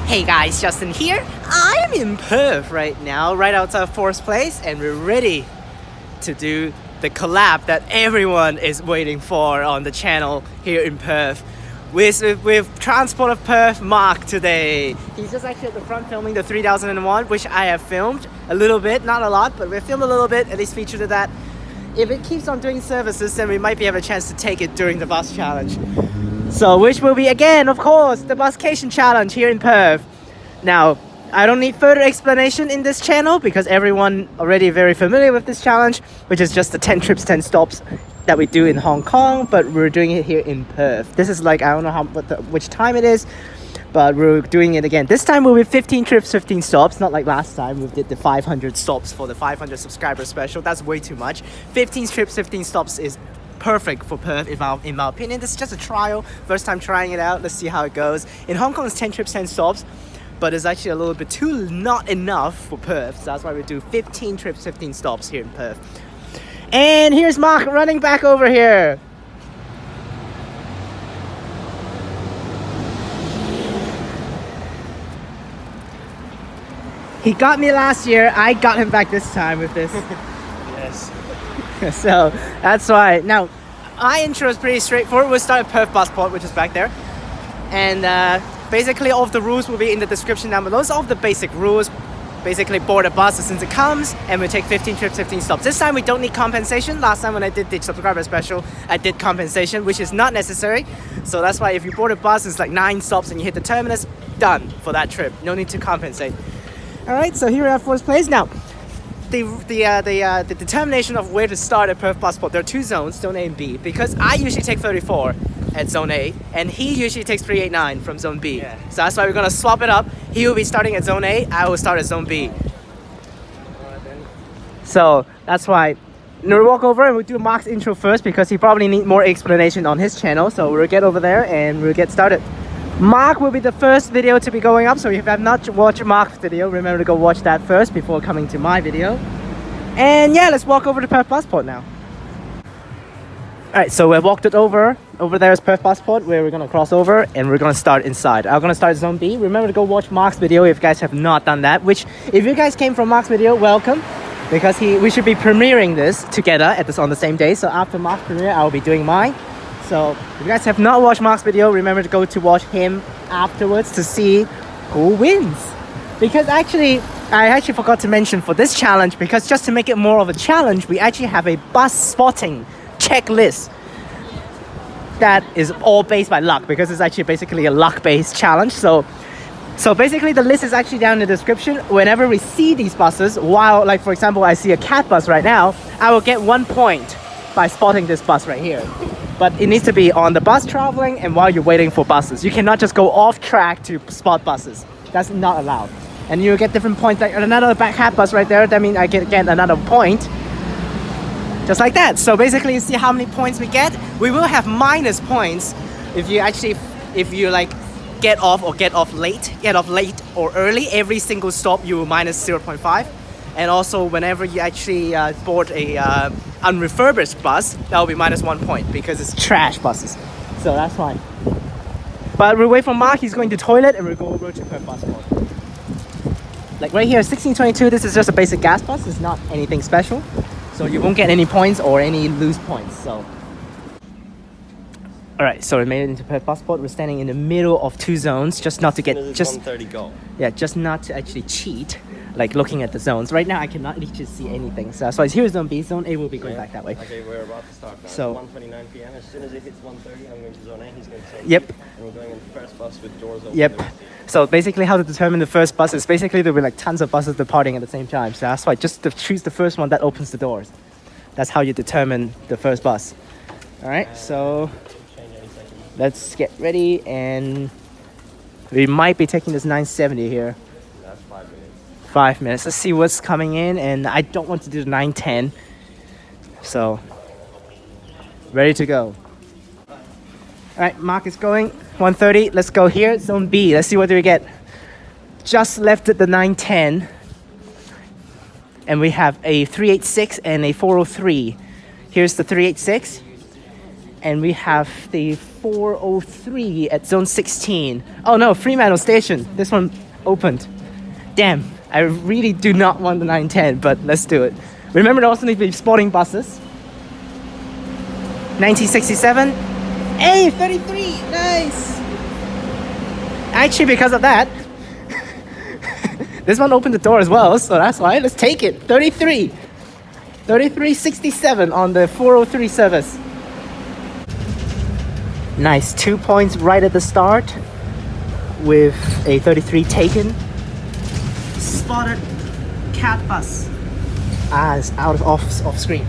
Hey guys, Justin here. I am in Perth right now, right outside of Forest Place, and we're ready to do the collab that everyone is waiting for on the channel here in Perth. With Transport of Perth Mark today. He's just actually at the front filming the 3001, which I have filmed a little bit, not a lot, but we filmed a little bit, at least featured to that. If it keeps on doing services, then we might be have a chance to take it during the bus challenge. So, which will be again, of course, the Buscation challenge here in Perth. Now, I don't need further explanation in this channel because everyone already very familiar with this challenge, which is just the 10 trips, 10 stops that we do in Hong Kong, but we're doing it here in Perth. This is like, I don't know which time it is, but we're doing it again. This time we'll be 15 trips, 15 stops, not like last time we did the 500 stops for the 500 subscriber special. That's way too much. 15 trips, 15 stops is perfect for Perth in my opinion. This is just a trial, first time trying it out. Let's see how it goes. In Hong Kong it's 10 trips, 10 stops, but it's actually a little bit too not enough for Perth, so that's why we do 15 trips, 15 stops here in Perth. And here's Mark running back over here. He got me last year, I got him back this time with this. Yes. So that's why. Now, my intro is pretty straightforward. We'll start at Perth Busport, which is back there. And basically all of the rules will be in the description down below. Those are all of the basic rules. Basically board a bus as soon as it comes, and we take 15 trips, 15 stops. This time we don't need compensation. Last time when I did the subscriber special, I did compensation, which is not necessary. So that's why if you board a bus, it's like 9 stops and you hit the terminus, done for that trip. No need to compensate. All right, so here we are at Forest Place. Now, the determination of where to start at Perth Busport, there are 2 zones, zone A and B, because I usually take 34 at zone A, and he usually takes 389 from zone B. Yeah. So that's why we're gonna swap it up. He will be starting at zone A, I will start at zone B. So that's why we'll walk over and we'll do Mark's intro first because he probably needs more explanation on his channel. So we'll get over there and we'll get started. Mark will be the first video to be going up, so if you have not watched Mark's video, remember to go watch that first before coming to my video. And yeah, let's walk over to Perth Busport now. Alright, so we've walked it over. Over there is Perth Busport, where we're gonna cross over and we're gonna start inside. I'm gonna start zone B. Remember to go watch Mark's video if you guys have not done that, which if you guys came from Mark's video, welcome. Because we should be premiering this together on the same day. So after Mark's premiere, I will be doing mine. So if you guys have not watched Mark's video, remember to go to watch him afterwards to see who wins. Because I actually forgot to mention for this challenge, because just to make it more of a challenge, we actually have a bus spotting checklist that is all based by luck, because it's actually basically a luck-based challenge. So basically the list is actually down in the description. Whenever we see these buses, while like for example I see a cat bus right now, I will get 1 point by spotting this bus right here. But it needs to be on the bus traveling and while you're waiting for buses. You cannot just go off track to spot buses. That's not allowed. And you get different points, like another back cat bus right there, that means I get another point. Just like that. So basically you see how many points we get. We will have minus points if you like get off late or early. Every single stop you will minus 0.5. And also whenever you actually board a unrefurbished bus, that will be minus 1 point because it's trash buses. So that's fine. But we'll wait for Mark. He's going to toilet and we'll go over to Perth Busport. Like right here, 1622, this is just a basic gas bus. It's not anything special. So you won't get any points or any loose points. So, all right. So we made it into Perth Busport. We're standing in the middle of 2 zones, just not to get 130 goal. Yeah, just not to actually cheat. Like looking at the zones. Right now I cannot actually see anything. So here's zone B. Zone A will be going back that way. Okay, we're about to start now. So 1:29 p.m. As soon as it hits 1:30, I'm going to zone A. He's going to zone Yep. B, and we're going in the first bus with doors open. Yep. So basically how to determine the first bus is basically there'll be like tons of buses departing at the same time. So that's why just to choose the first one that opens the doors. That's how you determine the first bus. All right, so let's get ready, and we might be taking this 970 here. That's 5 minutes. 5 minutes. Let's see what's coming in, and I don't want to do the 910. So ready to go. All right, Mark is going. 130. Let's go here. Zone B. Let's see what do we get. Just left at the 910. And we have a 386 and a 403. Here's the 386. And we have the 403 at zone 16. Oh no, Fremantle station. This one opened. Damn, I really do not want the 910, but let's do it. Remember to also need to be spotting buses. 1967. Hey, 33, nice. Actually, because of that, this one opened the door as well, so that's why. Let's take it. 33. 33.67 on the 403 service. Nice, 2 points right at the start with a 33 taken. Spotted cat bus. It's out of off screen.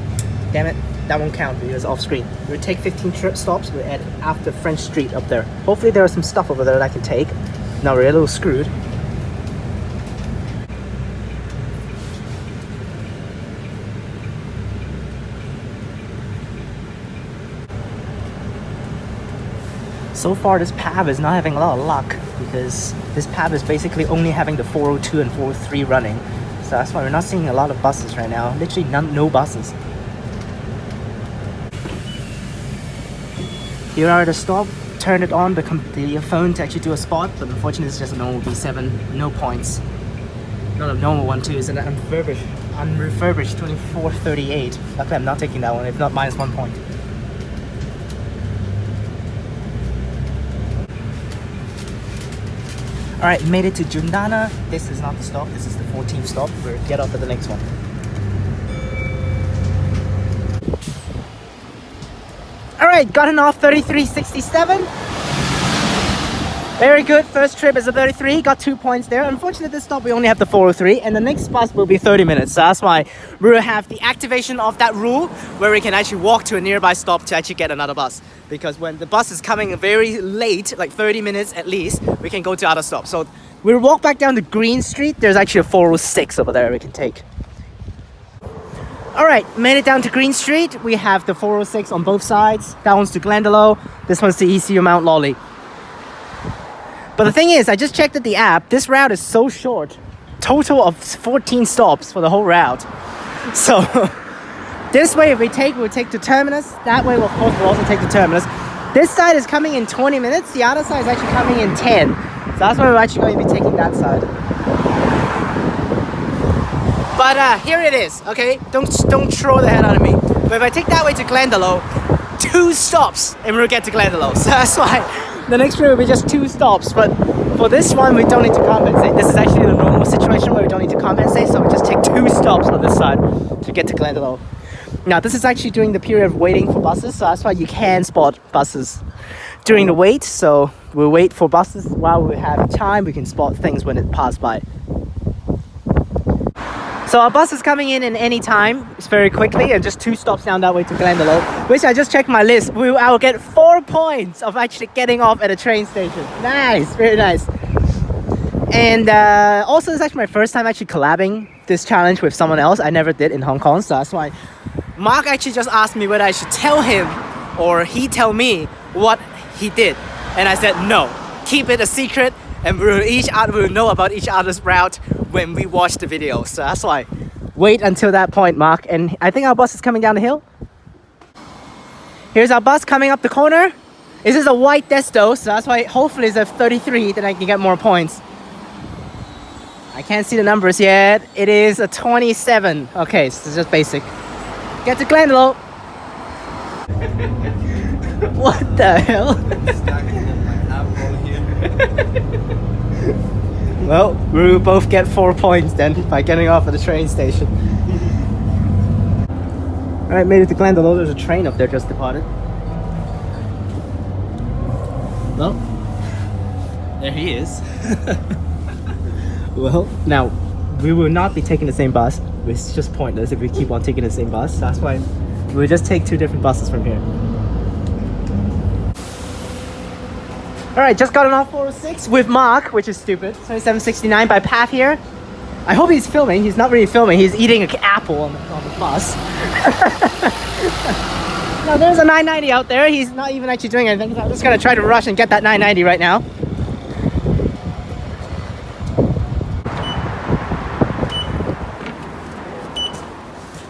Damn it, that won't count because it's off screen. We'll take 15 stops. We're at after French Street up there. Hopefully there are some stuff over there that I can take. Now we're a little screwed. So far this path is not having a lot of luck because this path is basically only having the 402 and 403 running. So that's why we're not seeing a lot of buses right now. Literally no buses. Here are the stop. Turn it on the phone to actually do a spot, but unfortunately it's just a normal B7, no points. Not a normal one too, it's an unrefurbished 2438. Luckily I'm not taking that one, if not -1 point. Alright, made it to Glendalough. This is not the stop, this is the 14th stop. We'll get off at the next one. Alright, gotten off 33.67. Very good, first trip is a 33, got 2 points there. Unfortunately this stop we only have the 403 and the next bus will be 30 minutes. So that's why we will have the activation of that rule where we can actually walk to a nearby stop to actually get another bus. Because when the bus is coming very late, like 30 minutes at least, we can go to other stops. So we'll walk back down to Green Street. There's actually a 406 over there we can take. Alright, made it down to Green Street. We have the 406 on both sides. That one's to Glendalough. This one's to ECU Mount Morley. But the thing is, I just checked at the app. This route is so short. Total of 14 stops for the whole route. So this way, if we'll take to Terminus. That way, of course, we'll also take to Terminus. This side is coming in 20 minutes. The other side is actually coming in 10. So that's why we're actually going to be taking that side. But here it is, okay? Don't throw the head out of me. But if I take that way to Glendalough, 2 stops and we'll get to Glendalough. So that's why the next trip will be just 2 stops. But for this one, we don't need to compensate. This is actually the normal situation where we don't need to compensate. So we just take 2 stops on this side to get to Glendalough. Now, this is actually during the period of waiting for buses. So that's why you can spot buses during the wait. So we'll wait for buses while we have time. We can spot things when it passes by. So our bus is coming in any time. It's very quickly and just 2 stops down that way to Glendalough, which I just checked my list. I will get 4 points of actually getting off at a train station. Nice, very nice. And also it's actually my first time actually collabing this challenge with someone else. I never did in Hong Kong, so that's why Mark actually just asked me whether I should tell him or he tell me what he did. And I said no, keep it a secret and we'll know about each other's route when we watch the video. So that's why wait until that point, Mark. And I think our bus is coming down the hill. Here's our bus coming up the corner. This is a white Desto, so that's why hopefully it's a 33 that I can get more points. I can't see the numbers yet. It is a 27. Okay, so it's just basic. Get to Glendalough. What the hell? Well, we will both get 4 points then by getting off at the train station. Alright, made it to Glendalough. There's a train up there just departed. Well, there he is. Well, now, we will not be taking the same bus. It's just pointless if we keep on taking the same bus. That's why we'll just take 2 different buses from here. Alright, just got an off 406 with Mark, which is stupid. 27.69 by Path here. I hope he's filming. He's not really filming. He's eating an apple on the bus. Now, there's a 990 out there. He's not even actually doing anything. So I'm just going to try to rush and get that 990 right now.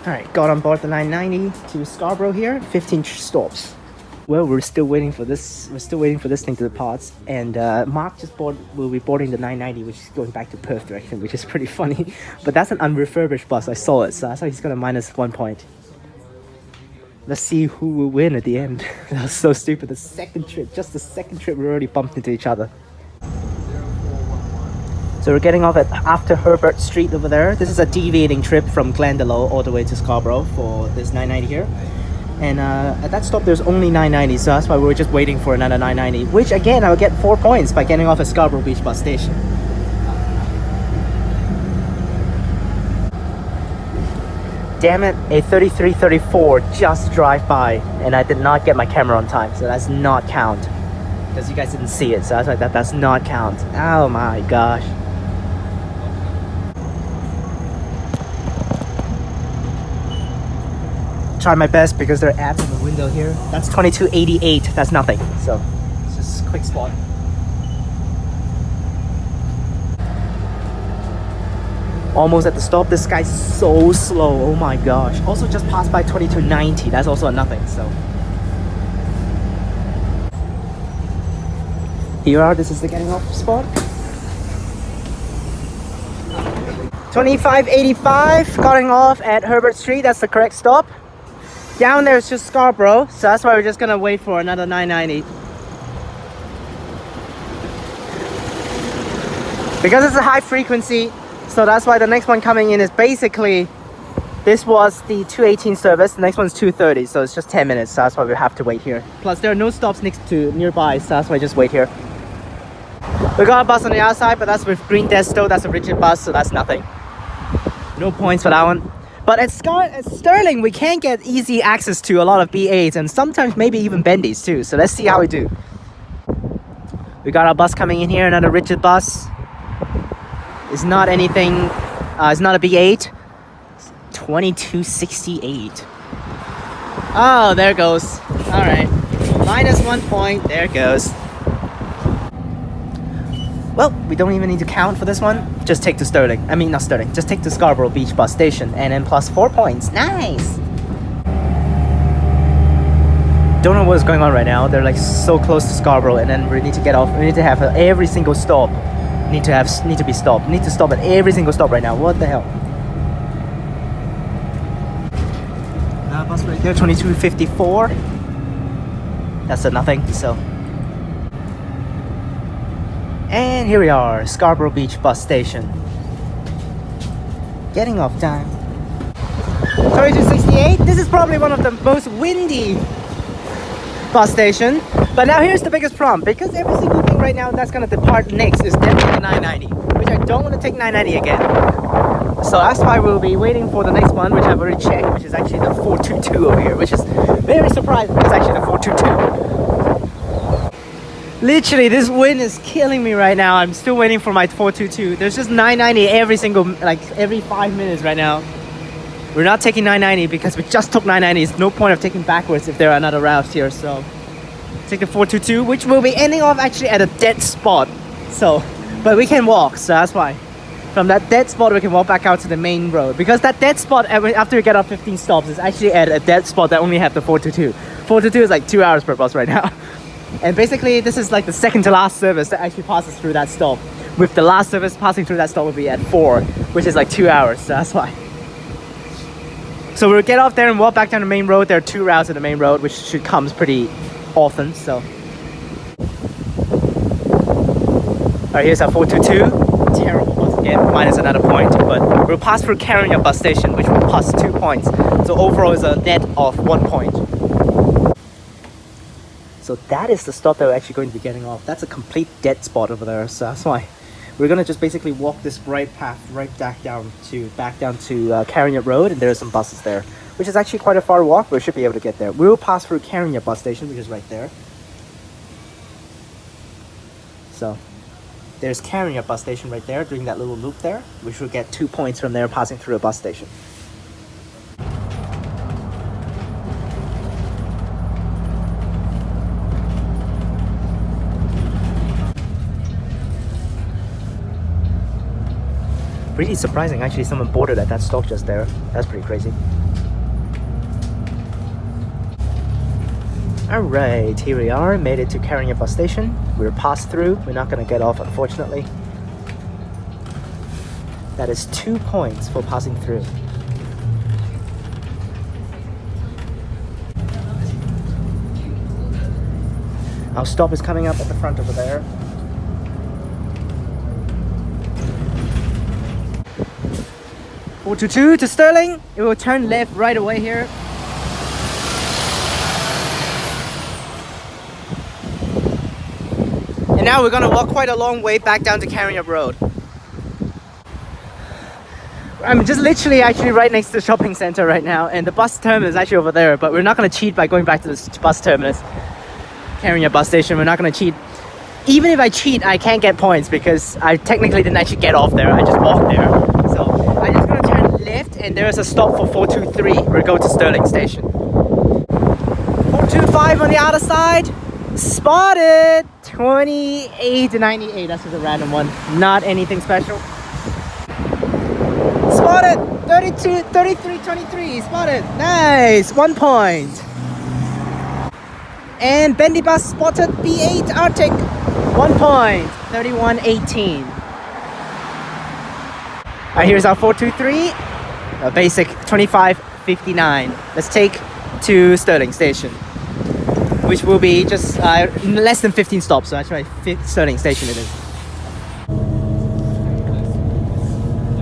Alright, got on board the 990 to Scarborough here. 15 stops. Well, we're still waiting for this. We're still waiting for this thing to depart. And Mark just will be boarding the 990, which is going back to Perth direction, which is pretty funny. But that's an unrefurbished bus. I saw it, so that's why he's gonna minus 1 point. Let's see who will win at the end. That was so stupid. The second trip, just the second trip, we already bumped into each other. So we're getting off at after Beaufort Street over there. This is a deviating trip from Glendalough all the way to Scarborough for this 990 here. And at that stop there's only 990, so that's why we were just waiting for another 990, which again I will get 4 points by getting off at Scarborough Beach bus station. Damn it, a 3334 just drive by and I did not get my camera on time, so that's not count. Because you guys didn't see it, so I was like, that does not count. Oh my gosh. Try my best because there are ads in the window here. That's 2288, that's nothing. So, it's just a quick spot. Almost at the stop. This guy's so slow, oh my gosh. Also just passed by 2290, that's also a nothing, so. Here are, this is the getting off spot. 2585, cutting off at Beaufort Street, that's the correct stop. Down there is just Scarborough, so that's why we're just gonna wait for another 990. Because it's a high frequency, so that's why the next one coming in is basically, this was the 218 service, the next one's 230, so it's just 10 minutes, so that's why we have to wait here. Plus there are no stops nearby, so that's why I just wait here. We got a bus on the outside, but that's with Green Desto, that's a rigid bus, so that's nothing. No points for that one. But at Stirling, we can get easy access to a lot of B8s and sometimes maybe even bendies too. So let's see how we do. We got our bus coming in here, another rigid bus. It's not anything, it's not a B8. It's 2268. Oh, there it goes. All right, minus 1 point, there it goes. Well, we don't even need to count for this one. Just take to Stirling. I mean, not Stirling. Just take to Scarborough Beach bus station and then plus 4 points. Nice! Don't know what's going on right now. They're like so close to Scarborough and then we need to get off. We need to have every single stop. Need to be stopped. Need to stop at every single stop right now. What the hell? Bus right there, 2254. That's a nothing, so. And here we are, Scarborough Beach bus station. Getting off time. 2268. This is probably one of the most windy bus station. But now here's the biggest problem. Because every single thing right now that's gonna depart next is definitely the 990. Which I don't want to take 990 again. So that's why we'll be waiting for the next one, which I've already checked, which is actually the 422 over here. Which is very surprising. It's actually the 422. Literally, this wind is killing me right now. I'm still waiting for my 422. There's just 990 every 5 minutes right now. We're not taking 990 because we just took 990. There's no point of taking backwards if there are another routes here. So take the 422, which will be ending off actually at a dead spot. So, but we can walk, so that's why. From that dead spot, we can walk back out to the main road. Because that dead spot, after we get off 15 stops, is actually at a dead spot that only have the 422. 422 is like 2 hours per bus right now. And basically, this is like the second to last service that actually passes through that stop. With the last service passing through that stop will be at 4, which is like 2 hours, so that's why. So we'll get off there and walk back down the main road. There are 2 routes on the main road, which should come pretty often, so. Alright, here's our 422. Terrible bus again, minus another point. But we'll pass through Carrier bus station, which will plus 2 points. So overall is a net of 1 point. So that is the stop that we're actually going to be getting off. That's a complete dead spot over there, so that's why we're gonna just basically walk this right path right back down to Carrier Road, and there are some buses there, which is actually quite a far walk, but we should be able to get there. We will pass through Carrier bus station, which is right there. So there's Carrier bus station right there, doing that little loop there, which will get 2 points from there passing through a bus station. Pretty surprising, actually, someone boarded at that stop just there. That's pretty crazy. Alright, here we are, made it to Carrier bus station. We're passed through, we're not gonna get off unfortunately. That is 2 points for passing through. Our stop is coming up at the front over there. (422) to Stirling. It will turn left right away here. And now we're gonna walk quite a long way back down to Carrier Road. I'm just literally actually right next to the shopping center right now, and the bus terminus is actually over there, but we're not gonna cheat by going back to the bus terminus. Carrier bus station, we're not gonna cheat. Even if I cheat, I can't get points because I technically didn't actually get off there, I just walked there. So I'm just gonna turn left and there's a stop for 423. We'll go to Stirling station. 425 on the other side. Spotted! 28 to 98, that's just a random one. Not anything special. Spotted! 32, 33, 23, spotted! Nice! 1 point. And Bendy Bus spotted B8 Arctic. 1 point. 31.18. Alright, here's our 423. A basic 25.59. Let's take to Stirling station, which will be just less than 15 stops. So that's right, Stirling station it is.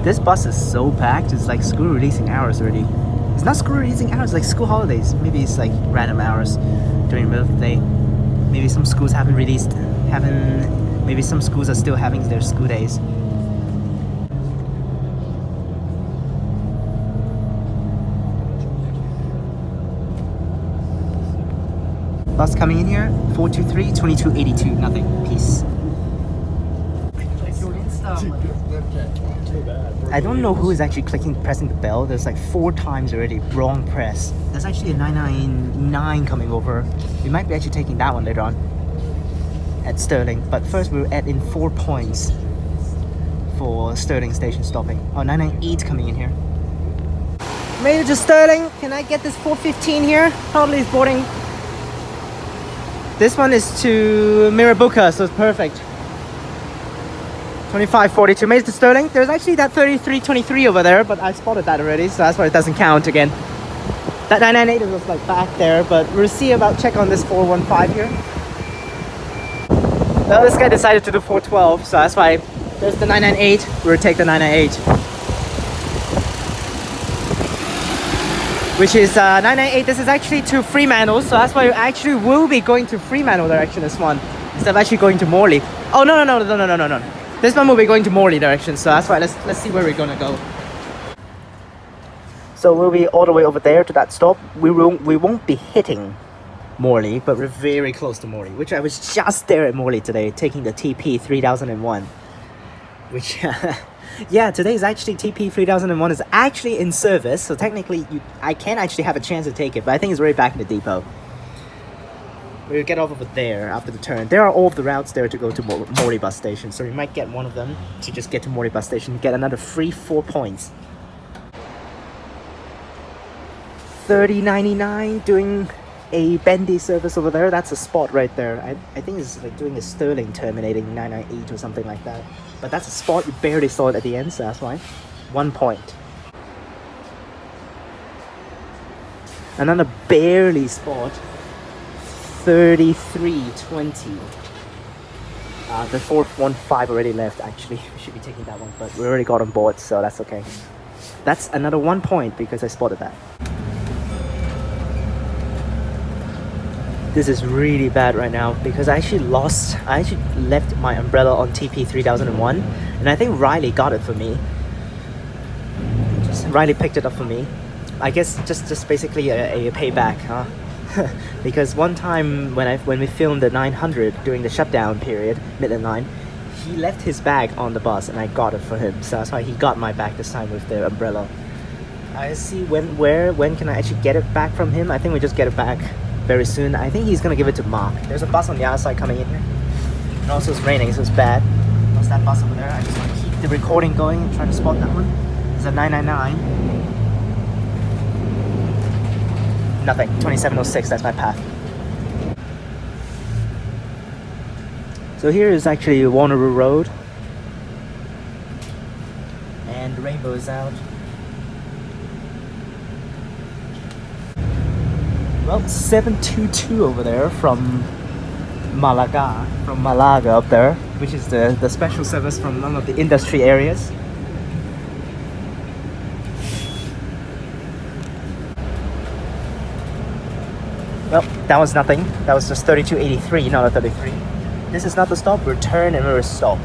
This bus is so packed, it's like school releasing hours already. It's not school releasing hours, it's like school holidays. Maybe it's like random hours during the middle of the day. Maybe some schools maybe some schools are still having their school days. Bus coming in here, 423, 2282, nothing, peace. I don't know who is actually pressing the bell. There's like 4 times already, wrong press. There's actually a 999 coming over. We might be actually taking that one later on at Stirling. But first we'll add in 4 points for Stirling station stopping. Oh, 998 coming in here. Made it to Stirling. Can I get this 415 here? Probably is boarding. This one is to Mirrabooka, so it's perfect. 25.42, made it to Stirling. There's actually that 33.23 over there, but I spotted that already, so that's why it doesn't count again. That 998 was like back there, but we'll see about check on this 415 here. Well, this guy decided to do 412, so that's why there's the 998. We'll take the 998. Which is 998. This is actually to Fremantle, so that's why we actually will be going to Fremantle direction this one, instead of actually going to Morley. Oh no. This one will be going to Morley direction, so that's why let's see where we're gonna go. So we'll be all the way over there to that stop. We won't be hitting Morley, but we're very close to Morley, which I was just there at Morley today, taking the TP 3001. Which, yeah, today is actually TP 3001 is actually in service, so technically I can actually have a chance to take it, but I think it's already back in the depot. We'll get off over there after the turn. There are all of the routes there to go to Morley bus station, so we might get one of them to just get to Morley bus station, get another free 4 points. 30.99 doing a bendy service over there. That's a spot right there. I think it's like doing a Stirling terminating 998 or something like that. But that's a spot, you barely saw it at the end, so that's why. 1 point. Another barely spot. 33.20. The 415 already left actually. We should be taking that one, but we already got on board, so that's okay. That's another 1 point because I spotted that. This is really bad right now because I actually left my umbrella on TP 3001, and I think Riley got it for me. Riley picked it up for me. I guess just basically a payback, huh? Because one time when we filmed the 900 during the shutdown period, Midland Line, he left his bag on the bus and I got it for him, so that's why he got my bag this time with the umbrella. I see when can I actually get it back from him. I think we just get it back very soon. I think he's gonna give it to Mark. There's a bus on the other side coming in here, and also it's raining, so it's bad. What's that bus over there? I just want to keep the recording going and try to spot that one. It's a 999. Nothing. 2706, that's my path. So here is actually Wanneroo Road. And the rainbow is out. Well, 722 over there from Malaga up there, which is the special service from one of the industry areas. Well, that was nothing. That was just 3283, not a 33. This is not the stop. We're turn and we're stop.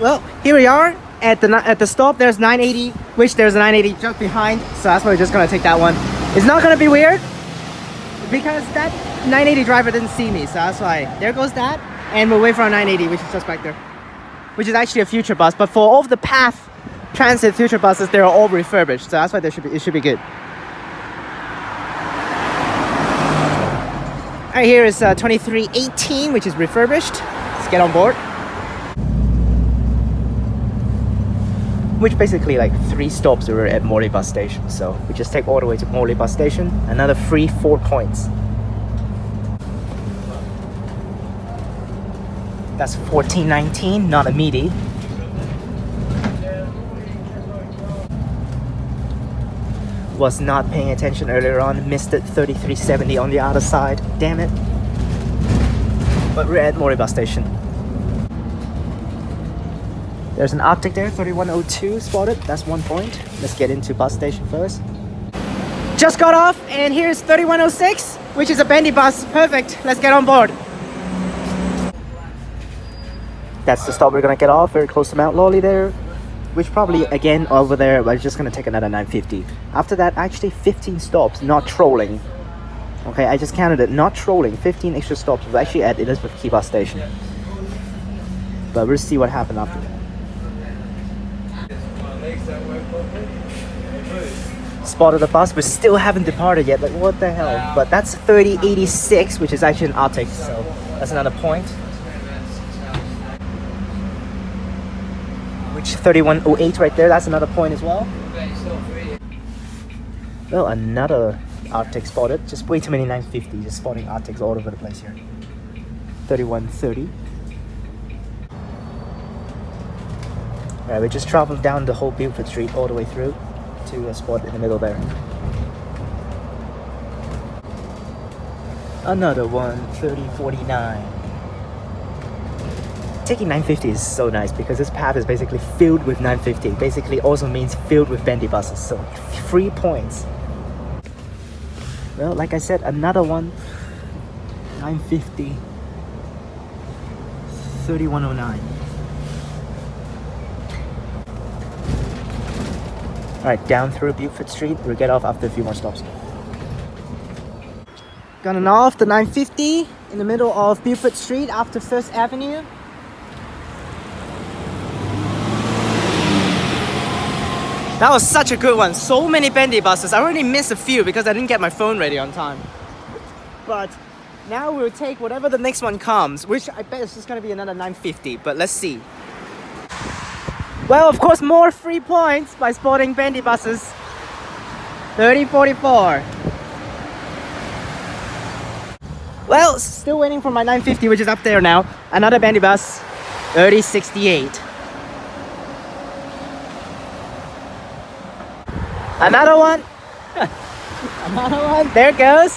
Well, here we are at the stop. There's 980, which there's a 980 just behind, so that's why we're just gonna take that one. It's not gonna be weird because that 980 driver didn't see me, so that's why. There goes that, and we'll wait for our 980, which is just back there, which is actually a future bus. But for all of the Path Transit future buses, they're all refurbished, so that's why it should be good. All right, here is 2318, which is refurbished. Let's get on board. Which basically like 3 stops we were at Morley bus station, so we just take all the way to Morley bus station. Another free 4 points. That's 1419, not a meaty. Was not paying attention earlier on, missed it. 3370 on the other side, damn it. But we're at Morley bus station. There's an Arctic there, 3102 spotted, that's 1 point. Let's get into bus station first. Just got off, and here's 3106, which is a bendy bus. Perfect, let's get on board. That's the stop we're gonna get off, very close to Mount Lawley there. Which probably, again, over there, we're just gonna take another 950. After that, actually 15 stops, not trolling. Okay, I just counted it, not trolling, 15 extra stops was actually at Elizabeth Quay bus station. But we'll see what happened after that. Spotted the bus, we still haven't departed yet, like what the hell. But that's 3086, which is actually an Arctic, so that's another point. Which 3108 right there, that's another point as well. Well, another Arctic spotted, just way too many 950, just spotting Arctics all over the place here. 3130. Alright, we just traveled down the whole Beaufort Street all the way through to a spot in the middle there. Another one, 3049. Taking 950 is so nice because this path is basically filled with 950. Basically also means filled with bendy buses, so 3 points. Well, like I said, another one, 950, 3109. Alright, down through Beaufort Street. We'll get off after a few more stops. Gone off the 950 in the middle of Beaufort Street after First Avenue. That was such a good one. So many bendy buses. I already missed a few because I didn't get my phone ready on time. But now we'll take whatever the next one comes, which I bet is just going to be another 950, but let's see. Well, of course, more 3 points by spotting bendy buses. 3044. Well, still waiting for my 950, which is up there now. Another bendy bus, 3068. Another one. Another one. There it goes.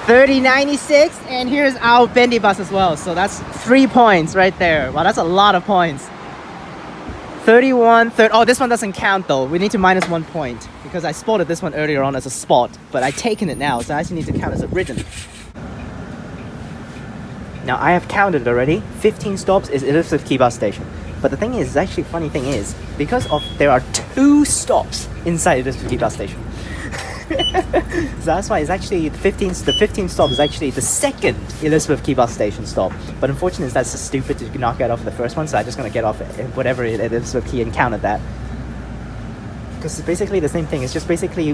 3096. And here's our bendy bus as well. So that's 3 points right there. Wow, that's a lot of points. 31, 30. Oh, this one doesn't count though. We need to minus 1 point because I spotted this one earlier on as a spot, but I've taken it now, so I actually need to count as a written. Now I have counted already. 15 stops is Elizabeth Quay bus station. But the thing is, actually funny thing is, because of there are 2 stops inside Elizabeth Quay bus station. So that's why it's actually the 15th stop is actually the second Elizabeth Quay bus station stop. But unfortunately, that's just stupid to not get off the first one, so I'm just gonna get off at whatever it is Elizabeth Quay and count at that. Because it's basically the same thing. It's just basically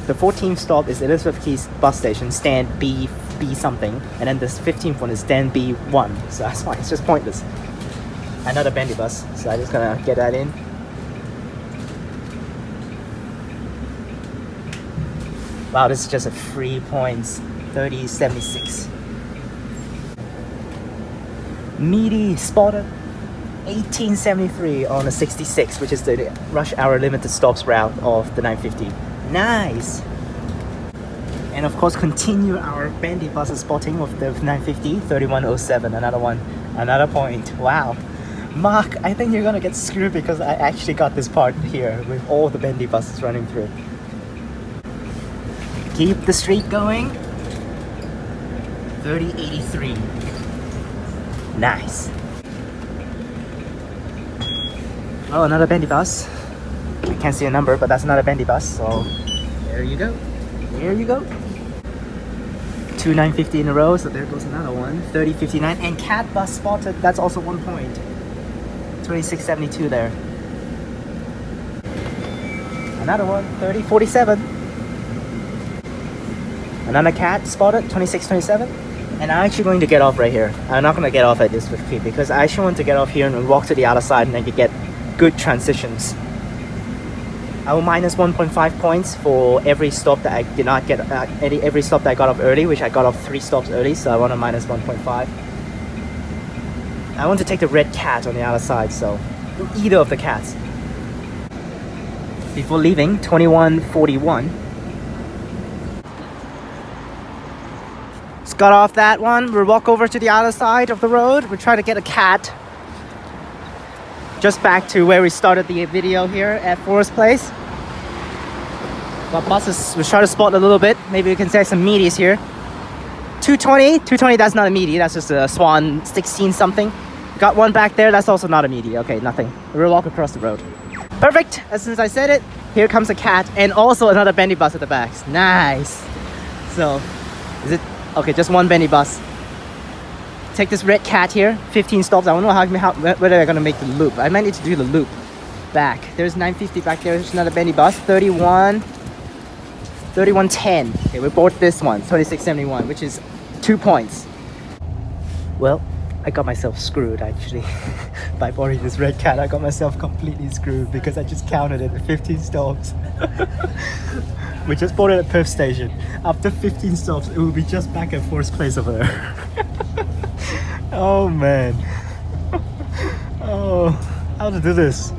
the 14th stop is Elizabeth Quay bus station, stand B something, and then this 15th one is stand B1. So that's why it's just pointless. Another bendy bus, so I'm just gonna get that in. Wow, this is just a 3 points. 30.76. Meaty spotted 18.73 on a 66, which is the rush hour limited stops route of the 950. Nice. And of course, continue our bandy bus spotting of the 950. 31.07. Another one, another point. Wow. Mark, I think you're gonna get screwed because I actually got this part here with all the bendy buses running through. Keep the streak going. 30.83. Nice. Oh, another bendy bus. I can't see a number, but that's another bendy bus. So there you go. There you go. 2 950 in a row, so there goes another one. 30.59. And cat bus spotted. That's also 1 point. 26.72 there. Another one. 30.47. Another cat spotted. 26.27. And I'm actually going to get off right here. I'm not going to get off at this 50 because I actually want to get off here and walk to the other side and then get good transitions. I will minus 1.5 points for every stop that I did not get, every stop that I got off early, which I got off 3 stops early, so I want to minus 1.5. I want to take the red cat on the other side, so either of the cats. Before leaving, 21.41. Just got off that one. We'll walk over to the other side of the road. We'll try to get a cat. Just back to where we started the video here at Forest Place. Got buses, we'll try to spot a little bit. Maybe we can say some meaties here. 220, that's not a meaty, that's just a Swan 16 something. Got one back there, that's also not a meaty. Okay, nothing. We'll walk across the road. Perfect, as soon as I said it, here comes a cat and also another bendy bus at the back. Nice. So, is it, okay, just one bendy bus. Take this red cat here, 15 stops. I don't know whether they're gonna make the loop. I might need to do the loop back. There's 950 back there. There's another bendy bus. 31.10. Okay, we bought this one, 26.71, which is 2 points. Well, I got myself screwed actually. By boarding this red cat, I got myself completely screwed because I just counted it at 15 stops. We just boarded at Perth Station. After 15 stops, it will be just back at Forest Place over there. Oh man. Oh, how to do this?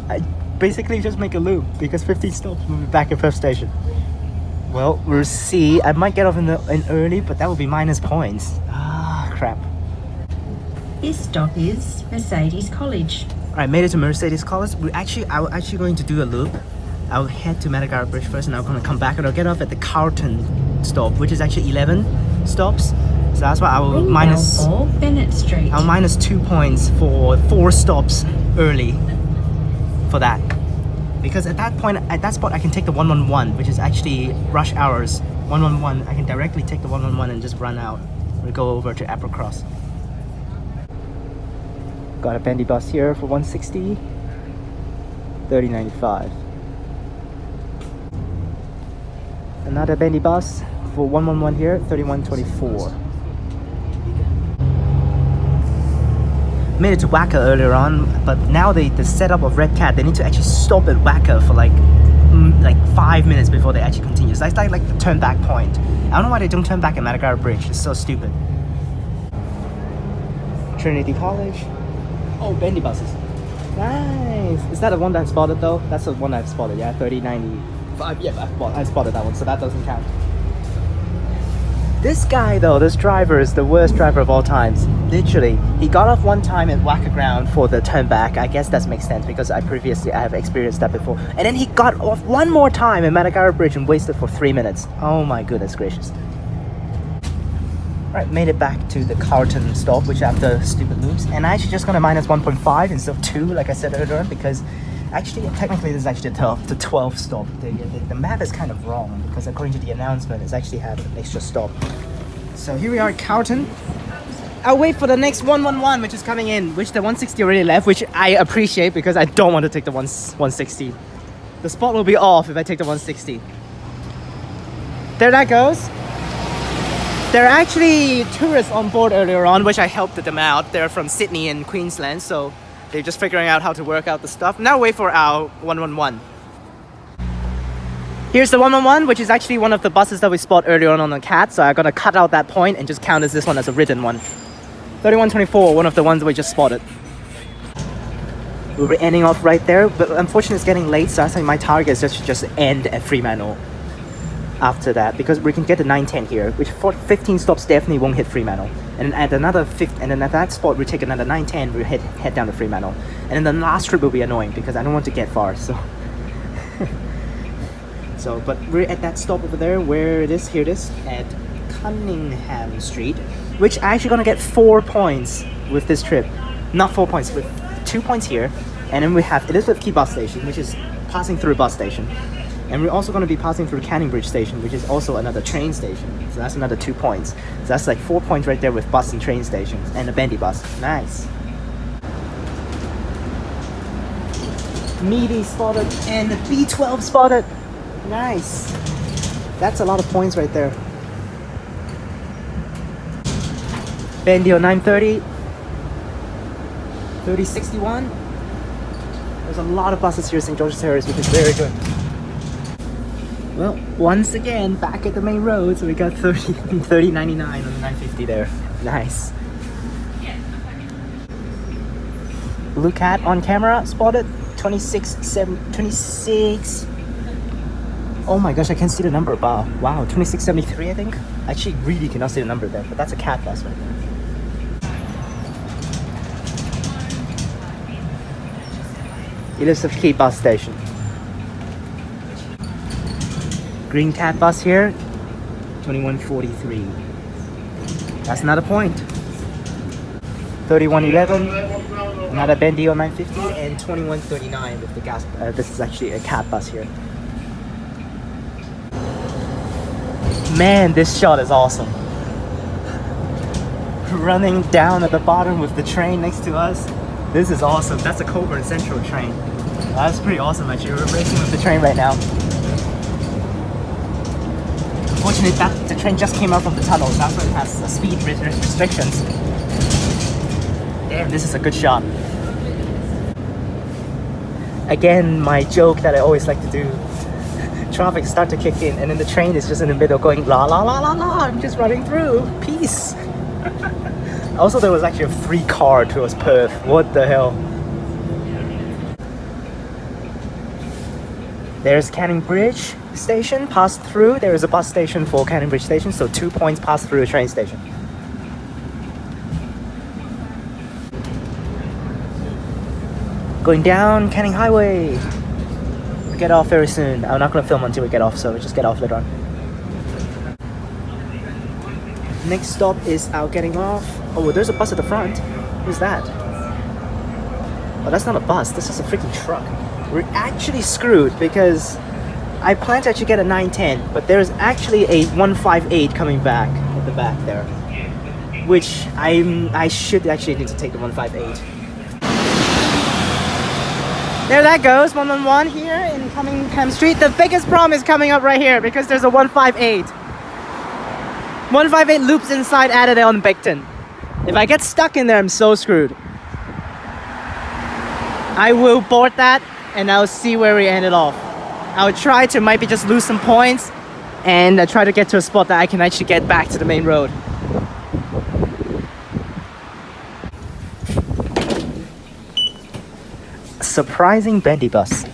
I basically just make a loop because 15 stops will be back at Perth Station. Well, we'll see. I might get off in early, but that will be minus points. Ah, crap. This stop is Mercedes College. Alright, made it to Mercedes College. I was actually going to do a loop. I'll head to Matagara Bridge first and I'm going to come back and I'll get off at the Carlton stop, which is actually 11 stops. So that's why I will minus Bennett Street. I'll minus 2 points for 4 stops early for that. Because at that point, at that spot, I can take the 111, which is actually rush hours. 111, I can directly take the 111 and just run out. We'll go over to Applecross. Got a bendy bus here for 160. 30.95. Another bendy bus for 111 here, 31.24. Made it to Wacker earlier on, but now the setup of Red Cat, they need to actually stop at Wacker for like 5 minutes before they actually continue. So it's like the turn back point. I don't know why they don't turn back at Matagara Bridge. It's so stupid. Trinity College. Oh, bendy buses. Nice. Is that the one that I spotted though? That's the one I've spotted. Yeah, 30.95. Yeah, I spotted that one, so that doesn't count. This guy though, this driver is the worst driver of all times. Literally, he got off one time at Wacker Ground for the turn back. I guess that makes sense because I have experienced that before. And then he got off one more time at Matagara Bridge and wasted for 3 minutes. Oh my goodness gracious. Right, made it back to the Carlton stop, which have the stupid loops. And I actually just got a minus 1.5 instead of 2, like I said earlier, because actually, technically, this is actually the 12th stop. The map is kind of wrong because according to the announcement, it's actually had an extra stop. So here we are at Carlton. I'll wait for the next 111, which is coming in, which the 160 already left, which I appreciate because I don't want to take the 160. The spot will be off if I take the 160. There that goes. There are actually tourists on board earlier on, which I helped them out. They're from Sydney and Queensland, so they're just figuring out how to work out the stuff. Now wait for our 111. Here's the 111, which is actually one of the buses that we spot earlier on the CAT, so I'm gonna cut out that point and just count as this one as a ridden one. 3124, one of the ones we just spotted. We were ending off right there, but unfortunately it's getting late, so I think my target is just end at Fremantle after that, because we can get the 910 here, which for 15 stops definitely won't hit Fremantle. And at another and then at that spot we take another 910, we head down to Fremantle. And then the last trip will be annoying because I don't want to get far, so but we're at that stop over there where it is, here it is, at Cunningham Street, which I'm actually gonna get 4 points with this trip. Not 4 points, with 2 points here. And then we have Elizabeth Quay bus station, which is passing through a bus station. And we're also gonna be passing through Canning Bridge station, which is also another train station. So that's another 2 points. So that's like 4 points right there with bus and train stations and a bendy bus. Nice. Meaty spotted and the B12 spotted. Nice. That's a lot of points right there. Bendio 930. 3061. There's a lot of buses here at St. George's Terrace, which is very good. Well, once again, back at the main road, so we got 3099 on the 950 there. Nice. Blue Cat on camera, spotted. 26. Oh my gosh, I can't see the number. Wow, 2673 I think. I actually really cannot see the number there, but that's a CAT bus right there. Elizabeth Quay bus station. Green CAT bus here, 2143. That's another point. 3111, another Bendio 950, and 2139 with the gas. This is actually a CAT bus here. Man, this shot is awesome. Running down at the bottom with the train next to us. This is awesome. That's a Coburn Central train. That's pretty awesome actually. We're racing with the train right now. Unfortunately, the train just came out from the tunnel. That's why it has speed restrictions. Damn, this is a good shot. Again, my joke that I always like to do. Traffic start to kick in and then the train is just in the middle going la la la la la. I'm just running through. Peace. Also, there was actually a free car towards Perth. What the hell? There's Canning Bridge station, passed through. There is a bus station for Canning Bridge station, so 2 points passed through a train station. Going down Canning Highway. We get off very soon. I'm not going to film until we get off, so we'll just get off later on. Next stop is our getting off. Oh, there's a bus at the front. Who's that? Oh, that's not a bus. This is a freaking truck. We're actually screwed because I plan to actually get a 910, but there's actually a 158 coming back at the back there, which I should actually need to take the 158. There that goes, 111 here in Cunningham Street. The biggest problem is coming up right here because there's a 158. 158 loops inside Adelaide on Beckton. If I get stuck in there, I'm so screwed. I will board that and I'll see where we ended off. I'll try to maybe just lose some points and try to get to a spot that I can actually get back to the main road. Surprising bendy bus.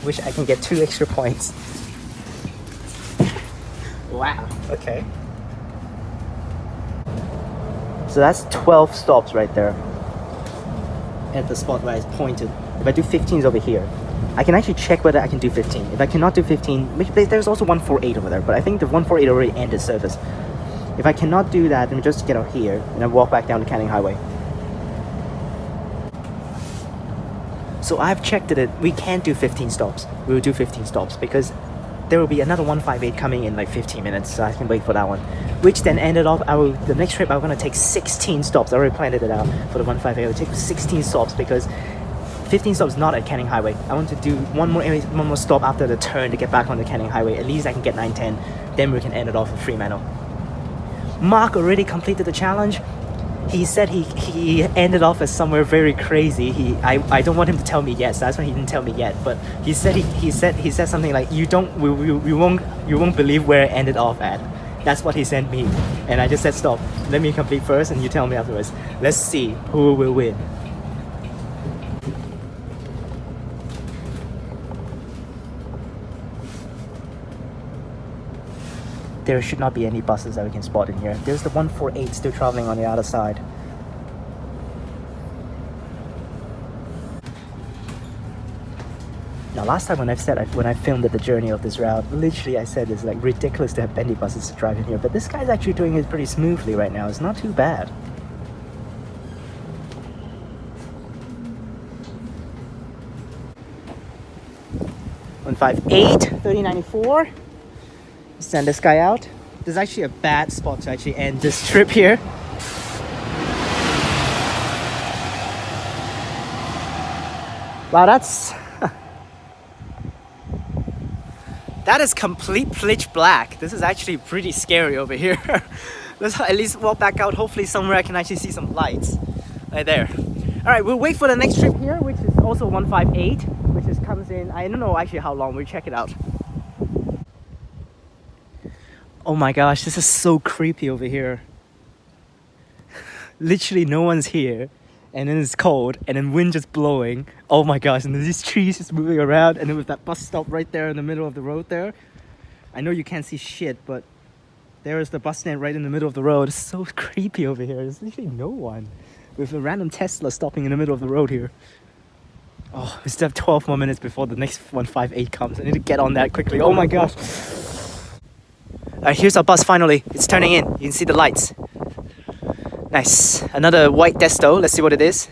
Wish I can get 2 extra points. Wow, okay. So that's 12 stops right there at the spot where I pointed. If I do 15s over here, I can actually check whether I can do 15. If I cannot do 15, there's also 148 over there, but I think the 148 already ended service. If I cannot do that, then we just get out here and then walk back down to Canning Highway. So I've checked it. We can't do 15 stops. We will do 15 stops because there will be another 158 coming in like 15 minutes, so I can wait for that one. Which then ended off the next trip. I'm gonna take 16 stops. I already planned it out for the 158. I will take 16 stops because 15 stops not at Canning Highway. I want to do one more stop after the turn to get back on the Canning Highway. At least I can get 910. Then we can end it off with Fremantle. Mark already completed the challenge. He said he ended off as somewhere very crazy. I don't want him to tell me yet, so that's why he didn't tell me yet. But he said something like, you won't believe where it ended off at. That's what he sent me, and I just said stop. Let me complete first, and you tell me afterwards. Let's see who will win. There should not be any buses that we can spot in here. There's the 148 still traveling on the other side. Now last time when I filmed the journey of this route, literally I said it's like ridiculous to have bendy buses to drive in here, but this guy's actually doing it pretty smoothly right now. It's not too bad. (158) 3094. Send this guy out. This is actually a bad spot to actually end this trip here. Wow, that is complete pitch black. This is actually pretty scary over here. Let's at least walk back out. Hopefully somewhere I can actually see some lights. Right there. Alright, we'll wait for the next trip here, which is also 158, which is comes in, I don't know actually how long. We'll check it out. Oh my gosh, this is so creepy over here. Literally no one's here, and then it's cold, and then wind just blowing. Oh my gosh, and then these trees just moving around, and then with that bus stop right there in the middle of the road there. I know you can't see shit, but there is the bus stand right in the middle of the road. It's so creepy over here. There's literally no one. With a random Tesla stopping in the middle of the road here. Oh, we still have 12 more minutes before the next 158 comes. I need to get on that quickly. Oh my gosh. Alright, here's our bus finally. It's turning in. You can see the lights. Nice. Another white Desto. Let's see what it is.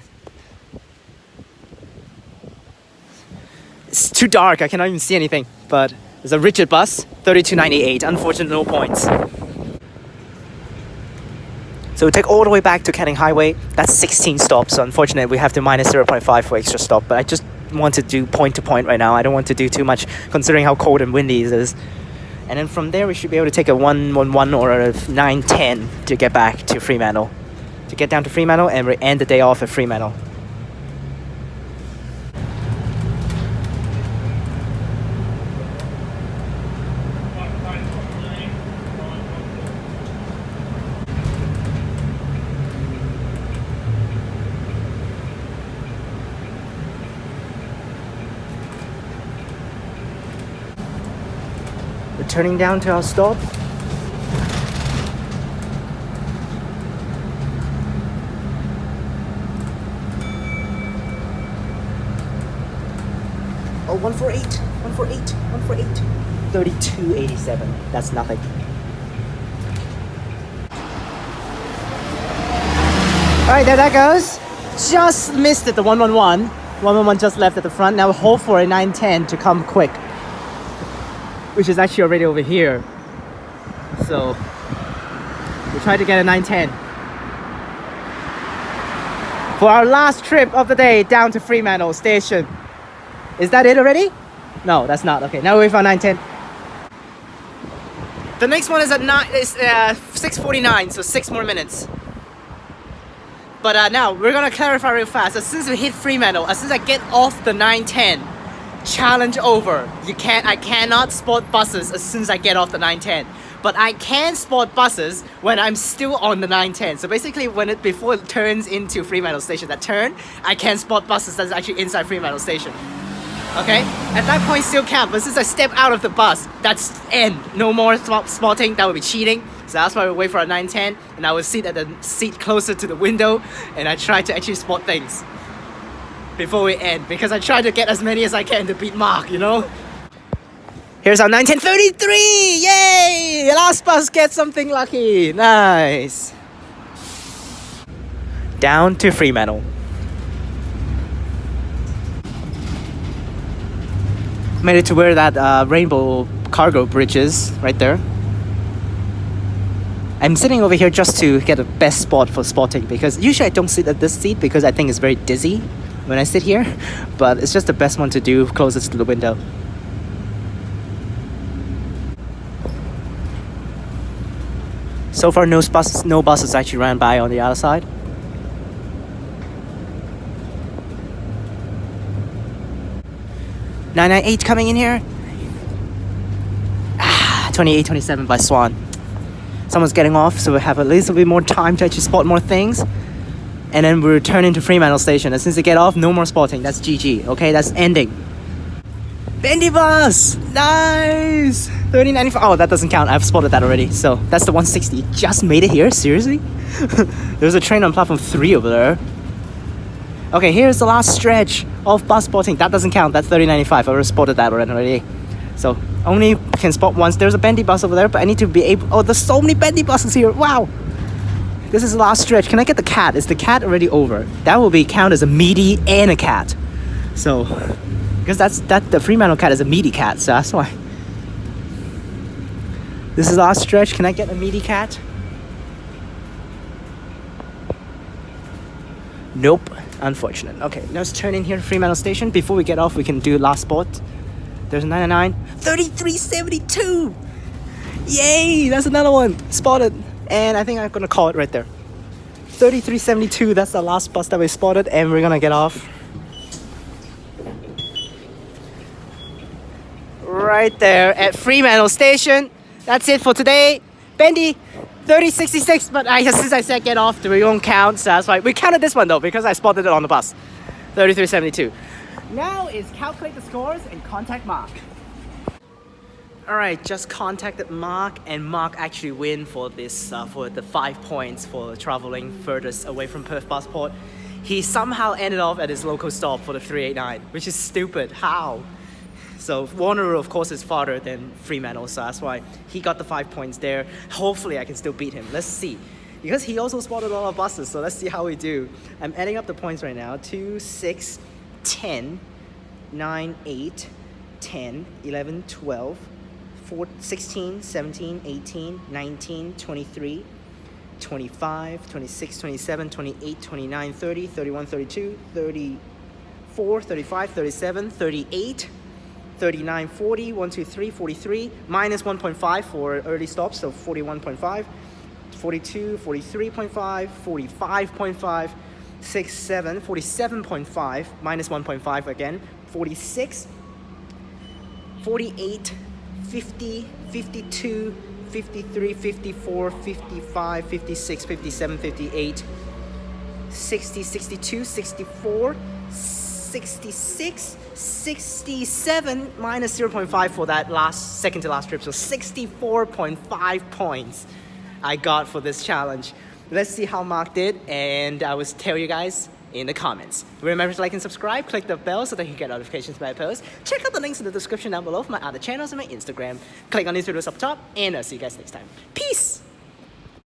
It's too dark. I cannot even see anything. But it's a Richard bus. 3298. Unfortunately, no points. So we take all the way back to Canning Highway. That's 16 stops. So unfortunately, we have to minus 0.5 for extra stop. But I just want to do point to point right now. I don't want to do too much considering how cold and windy it is. And then from there, we should be able to take a 111 or a 910 to get back to Fremantle. To get down to Fremantle, and we end the day off at Fremantle. Turning down to our stop. Oh, 148, 148, 148. 3287. That's nothing. Alright, there that goes. Just missed it, the 111. 111 just left at the front. Now hold for a 910 to come quick, which is actually already over here. So we try to get a 910 for our last trip of the day down to Fremantle station. Is that it already? No, that's not. Okay, now we wait for 910. The next one is at 6:49, so 6 more minutes. But now we're gonna clarify real fast. As soon as we hit Fremantle, as soon as I get off the 910, challenge over. I cannot spot buses as soon as I get off the 910. But I can spot buses when I'm still on the 910. So basically before it turns into Fremantle station, that turn, I can spot buses that's actually inside Fremantle station. Okay? At that point still count, but since I step out of the bus, that's end. No more spotting, that would be cheating. So that's why we wait for a 910, and I will sit at the seat closer to the window, and I try to actually spot things before we end, because I try to get as many as I can to beat Mark, you know? Here's our 910:33! Yay! Last bus gets something lucky. Nice. Down to Fremantle. Made it to where that rainbow cargo bridge is, right there. I'm sitting over here just to get a best spot for spotting, because usually I don't sit at this seat because I think it's very dizzy when I sit here, but it's just the best one to do closest to the window. So far no buses actually ran by on the other side. 998 coming in here. 28-27 by Swan. Someone's getting off, so we have at least a bit more time to actually spot more things. And then we return into Fremantle Station. As soon as they get off, no more spotting. That's GG. Okay, that's ending. Bendy bus! Nice! 3095. Oh, that doesn't count. I've spotted that already. So that's the 160. Just made it here? Seriously? There's a train on platform 3 over there. Okay, here's the last stretch of bus spotting. That doesn't count. That's 3095. I already spotted that already. So only can spot once. There's a bendy bus over there, but I need to be able... Oh, there's so many bendy buses here. Wow! This is the last stretch. Can I get the cat? Is the cat already over? That will be count as a meaty and a cat. So, because the Fremantle cat is a meaty cat, so that's why. This is the last stretch. Can I get a meaty cat? Nope. Unfortunate. Okay, let's turn in here to Fremantle Station. Before we get off, we can do last spot. There's a 999. 3372! Yay! That's another one. Spotted. And I think I'm gonna call it right there. 3372, that's the last bus that we spotted, and we're gonna get off. Right there at Fremantle Station. That's it for today. Bendy, 3066, but since I said get off, we won't count, so that's why. We counted this one though, because I spotted it on the bus. 3372. Now is calculate the scores and contact Mark. Alright, just contacted Mark, and Mark actually win for this, for the 5 points for traveling furthest away from Perth Busport. He somehow ended off at his local stop for the 389, which is stupid. How? So Warner, of course, is farther than Fremantle, so that's why he got the 5 points there. Hopefully I can still beat him. Let's see. Because he also spotted a lot of buses, so let's see how we do. I'm adding up the points right now. 2, 6, 10, 9, 8, 10, 11, 12, 16, 17, 18, 19, 23, 25, 26, 27, 28, 29, 30, 31, 32, 34, 35, 37, 38, 39, 40, 1, 2, 3, 43, minus 1.5 for early stops, so 41.5, 42, 43.5, 45.5, 6, 7, 47.5, minus 1.5 again, 46, 48, 50, 52, 53, 54, 55, 56, 57, 58, 60, 62, 64, 66, 67, minus 0.5 for that second to last trip, so 64.5 points I got for this challenge. Let's see how Mark did, and I will tell you guys in the comments. Remember to like and subscribe, click the bell so that you get notifications when I post. Check out the links in the description down below for my other channels and my Instagram. Click on these videos up top, and I'll see you guys next time. Peace!